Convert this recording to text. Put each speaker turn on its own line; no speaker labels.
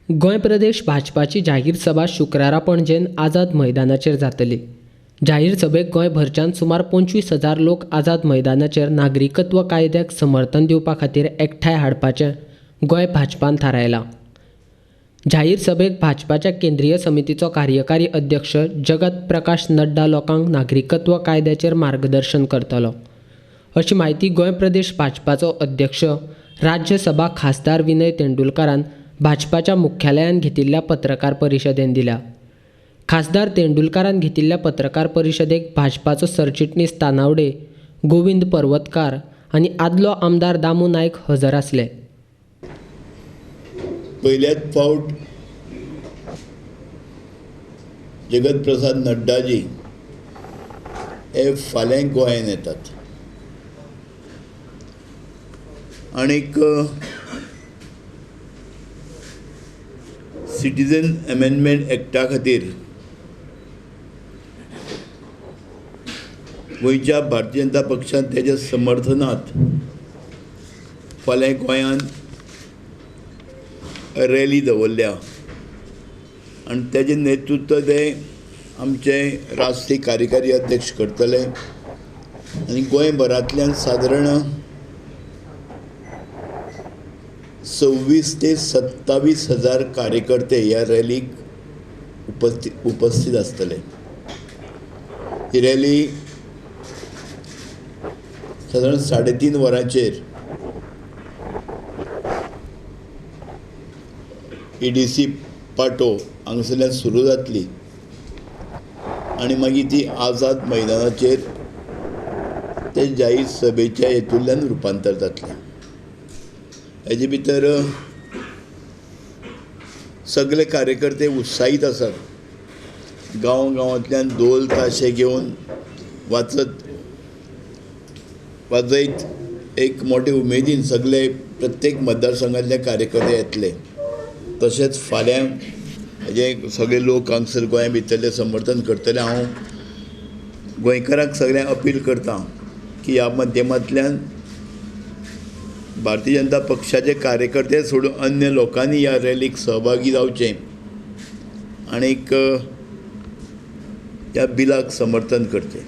गोंय प्रदेश भाजपाची जाहीर सभा शुक्रारा पणजेन आझाद मैदानाचेर जातली। जाहीर सभेक गोंयभरच्यान सुमार 25,000 लोक आझाद मैदानाचेर नागरिकत्व कायद्याक समर्थन दिवपा खातीर एकठांय हाडपाचें गोंय भाजपान थारायलां। जाहीर सभेक भाजपाच्या केंद्रीय समितीचो कार्यकारी अध्यक्ष जगत प्रकाश नड्डा लोकांक नागरिकत्व कायद्याचेर मार्गदर्शन करतलो, अशी माहिती गोंय प्रदेश भाजपाचो अध्यक्ष राज्यसभा खासदार विनय तेंडुलकरान भाजपाच्या मुख्यालयान घेतिल्ल्या पत्रकार परिशदेंत दिल्या। खासदार तेंडुलकरान घेतिल्ल्या पत्रकार परिशदेक भाजपाचो सरचिटणीस तानावडे, गोविंद पर्वतकार आनी आदलो आमदार दामू नायक हजर आसले।
पयल्याच फावट जगत प्रसाद नड्डाजी हे फाल्यां गोंयांत येतात आनीक सिटीजन अमेंडमेंट एक्टा खातीर गोंयच्या भारतीय जनता पक्षान तेच्या समर्थनांत फाल्यां गोंयांत रॅली दवरल्या आनी तेजें नेतृत्व ते आमचे राष्ट्रीय कार्यकारी अध्यक्ष करतले आनी गोंयभरांतल्यान सादारण 26 ते 27,000 कार्यकर्ते ह्या रॅलीक उपस्थित आसतले। ही रॅली सादारण 3.5 वरांचेर EDC पाटो हांगसरल्यान सुरू जातली आनी मागीर ती आझाद मैदानाचेर ते जाहीर सभेच्या हेतूंतल्यान रुपांतर जातलें। हेजे भितर सगळे कार्यकर्ते उत्साहीत आसात। गांवांतल्यान ढोल ताशे घेवन वाजयत एक मोठे उमेदीन सगळे प्रत्येक मतदारसंघातले कार्यकर्ते येतले। तशेंच फाल्यां हेजे सगळे लोक हांगसर गोंया भितरले समर्थन करतले। हांव गोंयकारांक सगळ्यांक अपील करता की ह्या माध्यमांतल्यान भारतीय जनता पक्षाचे कार्यकर्ते सोडून अन्य लोकांनी ह्या रॅलीक सहभागी जावचें आनीक ह्या बिलाक समर्थन करचें।